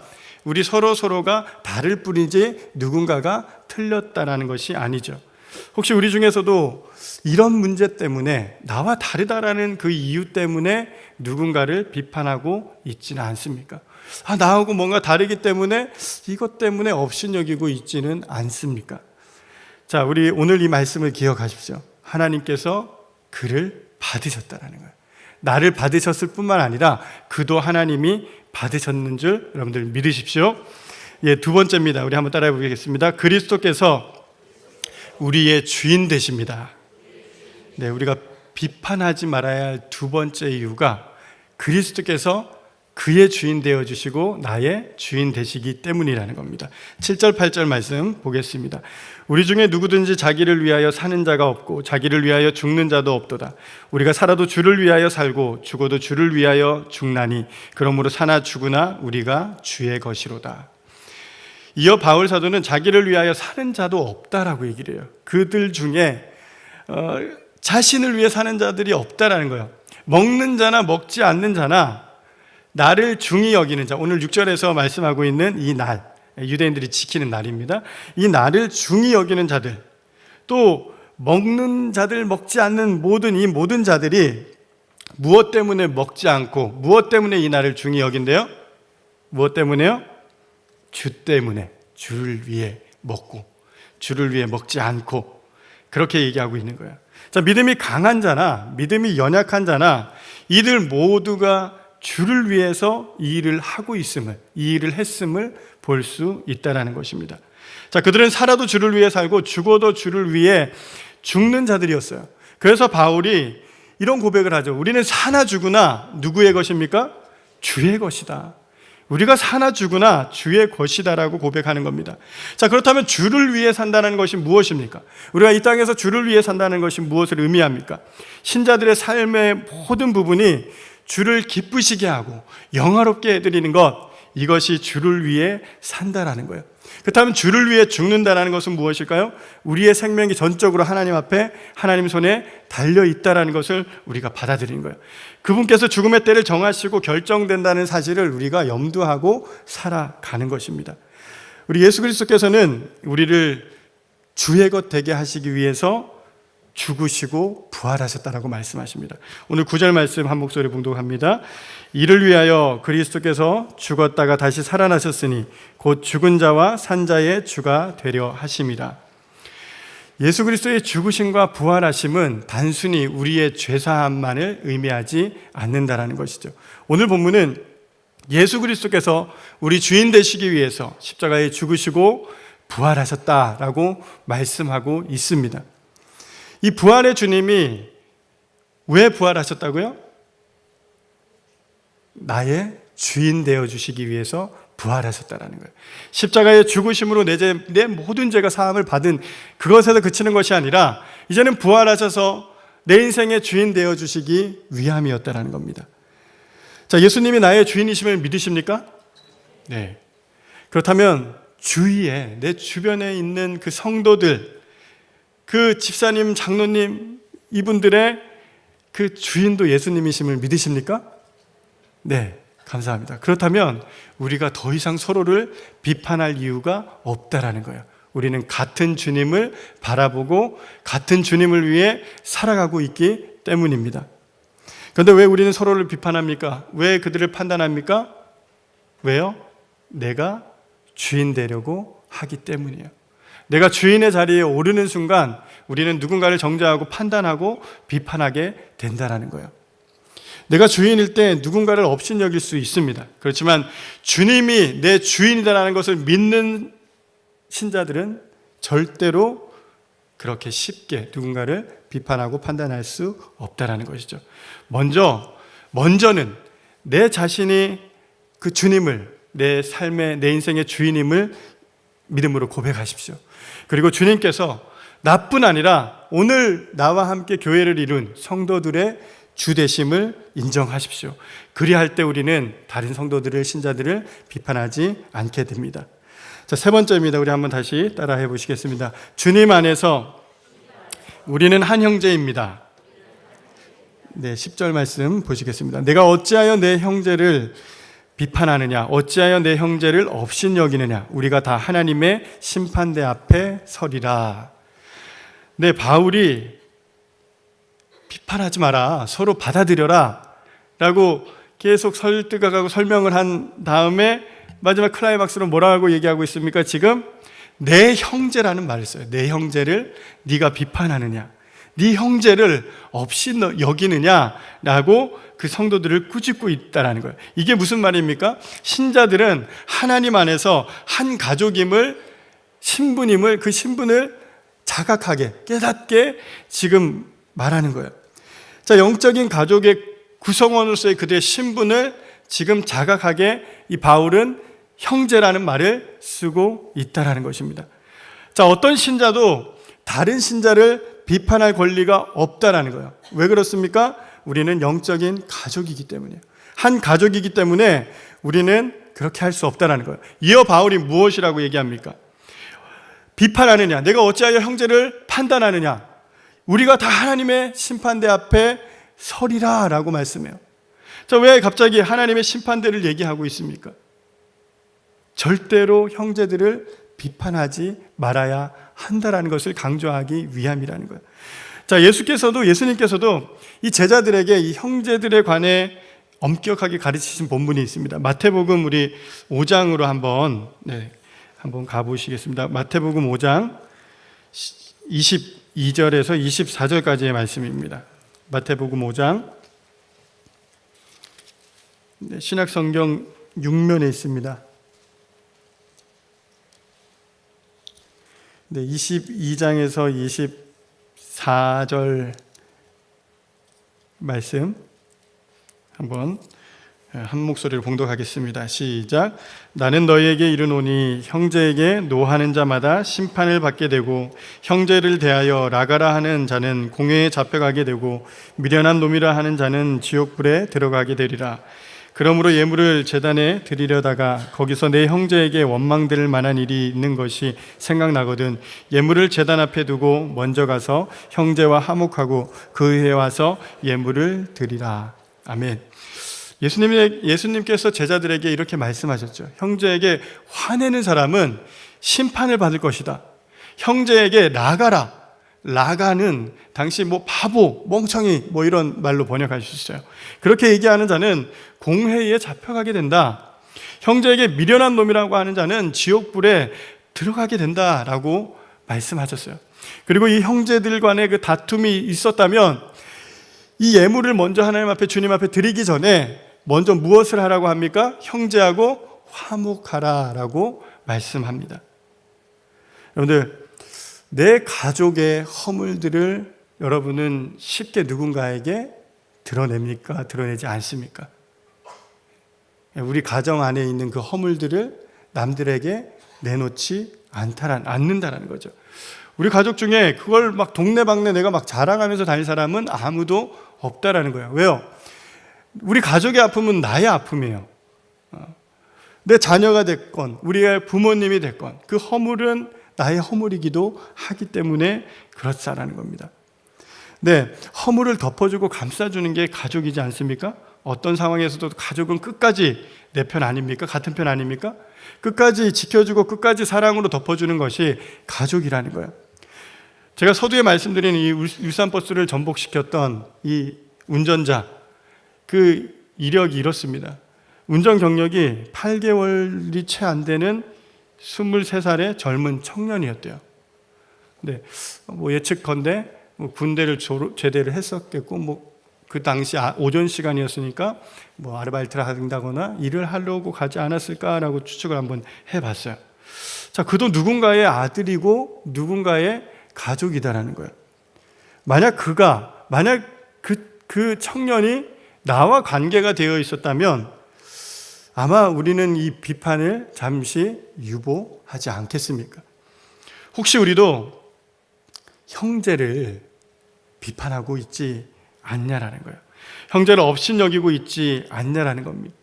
S3: 우리 서로가 다를 뿐이지 누군가가 틀렸다라는 것이 아니죠. 혹시 우리 중에서도 이런 문제 때문에, 나와 다르다라는 그 이유 때문에 누군가를 비판하고 있지는 않습니까? 나하고 뭔가 다르기 때문에 이것 때문에 업신여기고 있지는 않습니까? 자, 우리 오늘 이 말씀을 기억하십시오. 하나님께서 그를 받으셨다라는 거예요. 나를 받으셨을 뿐만 아니라 그도 하나님이 받으셨는 줄 여러분들 믿으십시오. 예, 두 번째입니다. 우리 한번 따라해 보겠습니다. 그리스도께서 우리의 주인 되십니다. 네, 우리가 비판하지 말아야 할 두 번째 이유가 그리스도께서 그의 주인 되어주시고 나의 주인 되시기 때문이라는 겁니다. 7절 8절 말씀 보겠습니다. 우리 중에 누구든지 자기를 위하여 사는 자가 없고 자기를 위하여 죽는 자도 없도다. 우리가 살아도 주를 위하여 살고 죽어도 주를 위하여 죽나니 그러므로 사나 죽으나 우리가 주의 것이로다. 이어 바울 사도는 자기를 위하여 사는 자도 없다라고 얘기를 해요. 그들 중에 자신을 위해 사는 자들이 없다라는 거예요. 먹는 자나 먹지 않는 자나 나를 중히 여기는 자, 오늘 6절에서 말씀하고 있는 이 날, 유대인들이 지키는 날입니다. 이 날을 중히 여기는 자들, 또 먹는 자들, 먹지 않는 이 모든 자들이 무엇 때문에 먹지 않고 무엇 때문에 이 날을 중히 여긴대요? 무엇 때문에요? 주 때문에, 주를 위해 먹고 주를 위해 먹지 않고, 그렇게 얘기하고 있는 거예요. 자, 믿음이 강한 자나 믿음이 연약한 자나 이들 모두가 주를 위해서 이 일을 하고 있음을, 이 일을 했음을 볼 수 있다는 것입니다. 자, 그들은 살아도 주를 위해 살고 죽어도 주를 위해 죽는 자들이었어요. 그래서 바울이 이런 고백을 하죠. 우리는 사나 죽으나 누구의 것입니까? 주의 것이다. 우리가 사나 죽으나 주의 것이다라고 고백하는 겁니다. 자, 그렇다면 주를 위해 산다는 것이 무엇입니까? 우리가 이 땅에서 주를 위해 산다는 것이 무엇을 의미합니까? 신자들의 삶의 모든 부분이 주를 기쁘시게 하고 영화롭게 해드리는 것, 이것이 주를 위해 산다라는 거예요. 그렇다면 주를 위해 죽는다는 것은 무엇일까요? 우리의 생명이 전적으로 하나님 앞에, 하나님 손에 달려있다는 것을 우리가 받아들이는 거예요. 그분께서 죽음의 때를 정하시고 결정된다는 사실을 우리가 염두하고 살아가는 것입니다. 우리 예수 그리스도께서는 우리를 주의 것 되게 하시기 위해서 죽으시고 부활하셨다라고 말씀하십니다. 오늘 9절 말씀 한 목소리 봉독합니다. 이를 위하여 그리스도께서 죽었다가 다시 살아나셨으니 곧 죽은 자와 산 자의 주가 되려 하심이라. 예수 그리스도의 죽으심과 부활하심은 단순히 우리의 죄사함만을 의미하지 않는다라는 것이죠. 오늘 본문은 예수 그리스도께서 우리 주인 되시기 위해서 십자가에 죽으시고 부활하셨다라고 말씀하고 있습니다. 이 부활의 주님이 왜 부활하셨다고요? 나의 주인 되어주시기 위해서 부활하셨다는 거예요. 십자가의 죽으심으로 내 모든 죄가 사함을 받은 그것에서 그치는 것이 아니라 이제는 부활하셔서 내 인생의 주인 되어주시기 위함이었다는 겁니다. 자, 예수님이 나의 주인이심을 믿으십니까? 네. 그렇다면 주위에, 내 주변에 있는 그 성도들, 그 집사님, 장로님, 이분들의 그 주인도 예수님이심을 믿으십니까? 네, 감사합니다. 그렇다면 우리가 더 이상 서로를 비판할 이유가 없다라는 거예요. 우리는 같은 주님을 바라보고 같은 주님을 위해 살아가고 있기 때문입니다. 그런데 왜 우리는 서로를 비판합니까? 왜 그들을 판단합니까? 왜요? 내가 주인 되려고 하기 때문이에요. 내가 주인의 자리에 오르는 순간 우리는 누군가를 정죄하고 판단하고 비판하게 된다는 거예요. 내가 주인일 때 누군가를 업신여길 수 있습니다. 그렇지만 주님이 내 주인이라는 것을 믿는 신자들은 절대로 그렇게 쉽게 누군가를 비판하고 판단할 수 없다는 것이죠. 먼저 먼저는 내 자신이 그 주님을 내 삶의 내 인생의 주인임을 믿음으로 고백하십시오. 그리고 주님께서 나뿐 아니라 오늘 나와 함께 교회를 이룬 성도들의 주 되심을 인정하십시오. 그리할 때 우리는 다른 성도들을, 신자들을 비판하지 않게 됩니다. 자, 세 번째입니다. 우리 한번 다시 따라해 보시겠습니다. 주님 안에서 우리는 한 형제입니다. 네, 10절 말씀 보시겠습니다. 내가 어찌하여 내 형제를 비판하느냐, 어찌하여 내 형제를 업신여기느냐, 우리가 다 하나님의 심판대 앞에 서리라. 네, 바울이 비판하지 마라, 서로 받아들여라 라고 계속 설득하고 설명을 한 다음에 마지막 클라이막스로 뭐라고 얘기하고 있습니까? 지금 내 형제라는 말을 써요. 내 형제를 네가 비판하느냐, 네 형제를 없이 여기느냐라고 그 성도들을 꾸짖고 있다라는 거예요. 이게 무슨 말입니까? 신자들은 하나님 안에서 한 가족임을, 신분임을, 그 신분을 자각하게, 깨닫게 지금 말하는 거예요. 자, 영적인 가족의 구성원으로서의 그들의 신분을 지금 자각하게 이 바울은 형제라는 말을 쓰고 있다라는 것입니다. 자, 어떤 신자도 다른 신자를 비판할 권리가 없다라는 거예요. 왜 그렇습니까? 우리는 영적인 가족이기 때문이에요. 한 가족이기 때문에 우리는 그렇게 할 수 없다라는 거예요. 이어 바울이 무엇이라고 얘기합니까? 비판하느냐, 내가 어찌하여 형제를 판단하느냐, 우리가 다 하나님의 심판대 앞에 서리라 라고 말씀해요. 자, 왜 갑자기 하나님의 심판대를 얘기하고 있습니까? 절대로 형제들을 비판하지 말아야 한다라는 것을 강조하기 위함이라는 거예요. 자, 예수님께서도 이 제자들에게 이 형제들에 관해 엄격하게 가르치신 본문이 있습니다. 마태복음 우리 5장으로 한번 가보시겠습니다. 마태복음 5장 22절에서 24절까지의 말씀입니다. 마태복음 5장, 신약성경 6면에 있습니다. 22장에서 24절 말씀 한번 한 목소리로 봉독하겠습니다. 시작. 나는 너희에게 이르노니 형제에게 노하는 자마다 심판을 받게 되고 형제를 대하여 라가라 하는 자는 공회에 잡혀가게 되고 미련한 놈이라 하는 자는 지옥불에 들어가게 되리라. 그러므로 예물을 제단에 드리려다가 거기서 내 형제에게 원망될 만한 일이 있는 것이 생각나거든 예물을 제단 앞에 두고 먼저 가서 형제와 화목하고 그 후에 와서 예물을 드리라. 아멘. 예수님께서 제자들에게 이렇게 말씀하셨죠. 형제에게 화내는 사람은 심판을 받을 것이다. 형제에게 라가라. 라가는 당시 바보, 멍청이 이런 말로 번역할 수 있어요. 그렇게 얘기하는 자는 공회에 잡혀가게 된다. 형제에게 미련한 놈이라고 하는 자는 지옥불에 들어가게 된다라고 말씀하셨어요. 그리고 이 형제들 간의 그 다툼이 있었다면 이 예물을 먼저 하나님 앞에, 주님 앞에 드리기 전에 먼저 무엇을 하라고 합니까? 형제하고 화목하라라고 말씀합니다. 여러분들, 내 가족의 허물들을 여러분은 쉽게 누군가에게 드러냅니까? 드러내지 않습니까? 우리 가정 안에 있는 그 허물들을 남들에게 내놓지 않는다라는 거죠. 우리 가족 중에 그걸 막 동네방네 내가 막 자랑하면서 다닐 사람은 아무도 없다라는 거예요. 왜요? 우리 가족의 아픔은 나의 아픔이에요. 내 자녀가 됐건 우리의 부모님이 됐건 그 허물은 나의 허물이기도 하기 때문에 그렇다라는 겁니다. 네, 허물을 덮어주고 감싸주는 게 가족이지 않습니까? 어떤 상황에서도 가족은 끝까지 내 편 아닙니까? 같은 편 아닙니까? 끝까지 지켜주고 끝까지 사랑으로 덮어주는 것이 가족이라는 거예요. 제가 서두에 말씀드린 이 울산버스를 전복시켰던 이 운전자, 그 이력이 이렇습니다. 운전 경력이 8개월이 채 안 되는 23살의 젊은 청년이었대요. 네, 예측컨대 군대를 제대를 했었겠고, 그 당시 오전 시간이었으니까 아르바이트를 한다거나 일을 하려고 가지 않았을까라고 추측을 한번 해봤어요. 자, 그도 누군가의 아들이고 누군가의 가족이다라는 거예요. 만약 그 청년이 나와 관계가 되어 있었다면 아마 우리는 이 비판을 잠시 유보하지 않겠습니까? 혹시 우리도 형제를 비판하고 있지 않냐라는 거예요. 형제를 업신여기고 있지 않냐라는 겁니다.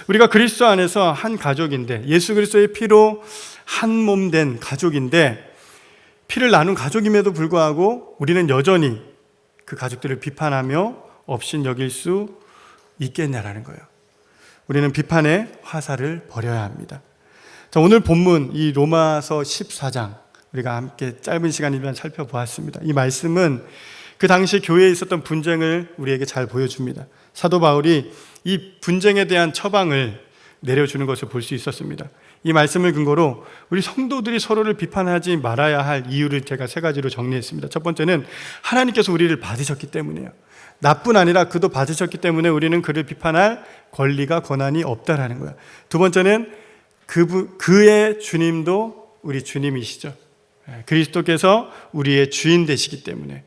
S3: 우리가 그리스도 안에서 한 가족인데, 예수 그리스도의 피로 한 몸 된 가족인데, 피를 나눈 가족임에도 불구하고 우리는 여전히 그 가족들을 비판하며 업신여길 수 있겠냐라는 거예요. 우리는 비판의 화살을 버려야 합니다. 자, 오늘 본문 이 로마서 14장 우리가 함께 짧은 시간이지만 살펴보았습니다. 이 말씀은 그 당시 교회에 있었던 분쟁을 우리에게 잘 보여줍니다. 사도 바울이 이 분쟁에 대한 처방을 내려주는 것을 볼 수 있었습니다. 이 말씀을 근거로 우리 성도들이 서로를 비판하지 말아야 할 이유를 제가 3가지로 정리했습니다. 첫 번째는 하나님께서 우리를 받으셨기 때문이에요. 나뿐 아니라 그도 받으셨기 때문에 우리는 그를 비판할 권리가 권한이 없다라는 거예요. 두 번째는 그의 주님도 우리 주님이시죠. 그리스도께서 우리의 주인 되시기 때문에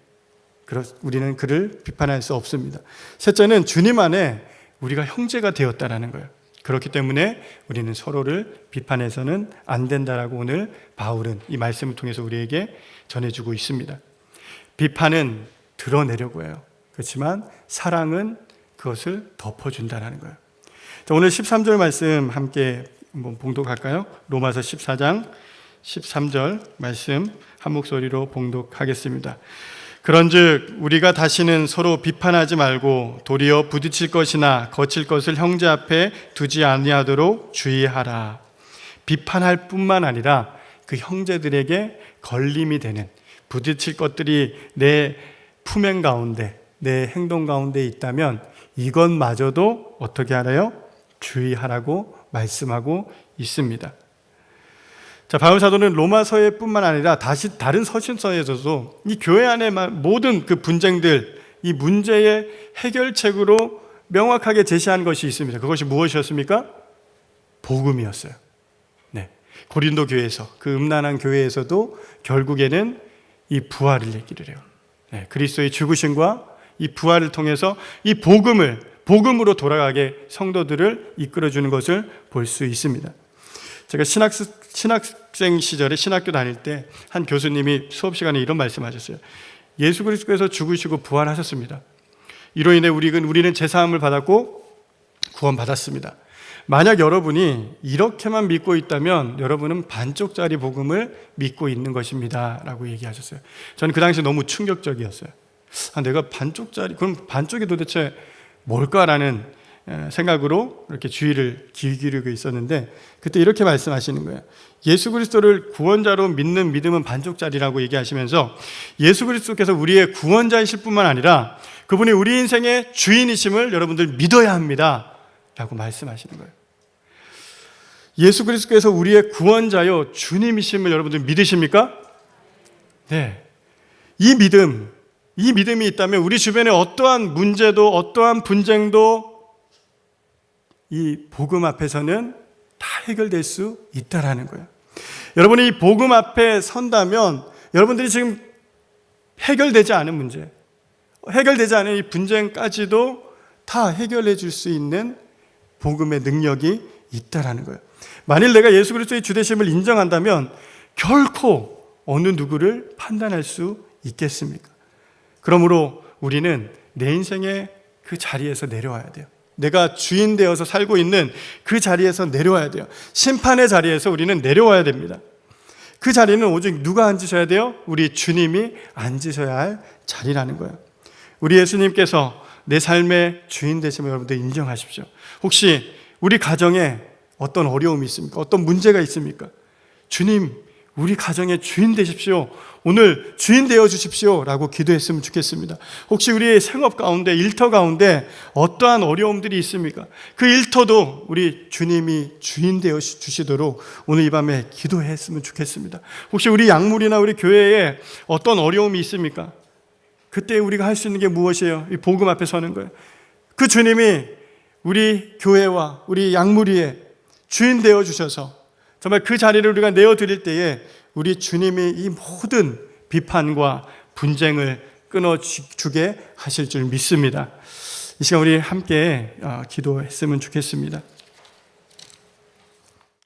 S3: 우리는 그를 비판할 수 없습니다. 셋째는 주님 안에 우리가 형제가 되었다라는 거예요. 그렇기 때문에 우리는 서로를 비판해서는 안 된다라고 오늘 바울은 이 말씀을 통해서 우리에게 전해주고 있습니다. 비판은 드러내려고 해요. 그렇지만 사랑은 그것을 덮어준다는 거예요. 자, 오늘 13절 말씀 함께 한번 봉독할까요? 로마서 14장 13절 말씀 한 목소리로 봉독하겠습니다. 그런즉 우리가 다시는 서로 비판하지 말고 도리어 부딪힐 것이나 거칠 것을 형제 앞에 두지 아니하도록 주의하라. 비판할 뿐만 아니라 그 형제들에게 걸림이 되는 부딪힐 것들이 내 품행 가운데, 내 행동 가운데 있다면 이것마저도 어떻게 하라요? 주의하라고 말씀하고 있습니다. 자, 바울 사도는 로마서에 뿐만 아니라 다른 서신서에서도 이 교회 안의 모든 그 분쟁들, 이 문제의 해결책으로 명확하게 제시한 것이 있습니다. 그것이 무엇이었습니까? 복음이었어요. 네. 고린도 교회에서, 그 음란한 교회에서도 결국에는 이 부활을 얘기를 해요. 네. 그리스도의 죽으심과 이 부활을 통해서 이 복음으로 돌아가게 성도들을 이끌어주는 것을 볼 수 있습니다. 제가 신학생 시절에 신학교 다닐 때 한 교수님이 수업 시간에 이런 말씀하셨어요. 예수 그리스도께서 죽으시고 부활하셨습니다. 이로 인해 우리는 제사함을 받았고 구원받았습니다. 만약 여러분이 이렇게만 믿고 있다면 여러분은 반쪽짜리 복음을 믿고 있는 것입니다 라고 얘기하셨어요. 저는 그 당시 너무 충격적이었어요. 내가 반쪽짜리, 그럼 반쪽이 도대체 뭘까라는 생각으로 이렇게 주의를 기울이고 있었는데, 그때 이렇게 말씀하시는 거예요. 예수 그리스도를 구원자로 믿는 믿음은 반쪽짜리라고 얘기하시면서 예수 그리스도께서 우리의 구원자이실 뿐만 아니라 그분이 우리 인생의 주인이심을 여러분들 믿어야 합니다 라고 말씀하시는 거예요. 예수 그리스도께서 우리의 구원자요 주님이심을 여러분들 믿으십니까? 네. 이 믿음이 있다면 우리 주변에 어떠한 문제도 어떠한 분쟁도 이 복음 앞에서는 다 해결될 수 있다라는 거예요. 여러분이 이 복음 앞에 선다면 여러분들이 지금 해결되지 않은 문제, 해결되지 않은 이 분쟁까지도 다 해결해 줄 수 있는 복음의 능력이 있다라는 거예요. 만일 내가 예수 그리스도의 주되심을 인정한다면 결코 어느 누구를 판단할 수 있겠습니까? 그러므로 우리는 내 인생의 그 자리에서 내려와야 돼요. 내가 주인 되어서 살고 있는 그 자리에서 내려와야 돼요. 심판의 자리에서 우리는 내려와야 됩니다. 그 자리는 오직 누가 앉으셔야 돼요? 우리 주님이 앉으셔야 할 자리라는 거예요. 우리 예수님께서 내 삶의 주인 되심을 여러분들 인정하십시오. 혹시 우리 가정에 어떤 어려움이 있습니까? 어떤 문제가 있습니까? 주님, 우리 가정의 주인 되십시오. 오늘 주인 되어 주십시오 라고 기도했으면 좋겠습니다. 혹시 우리의 생업 가운데, 일터 가운데 어떠한 어려움들이 있습니까? 그 일터도 우리 주님이 주인 되어 주시도록 오늘 이 밤에 기도했으면 좋겠습니다. 혹시 우리 약물이나 우리 교회에 어떤 어려움이 있습니까? 그때 우리가 할 수 있는 게 무엇이에요? 이 복음 앞에 서는 거예요. 그 주님이 우리 교회와 우리 약물이에 주인 되어 주셔서 정말 그 자리를 우리가 내어드릴 때에 우리 주님이 이 모든 비판과 분쟁을 끊어주게 하실 줄 믿습니다. 이 시간 우리 함께 기도했으면 좋겠습니다.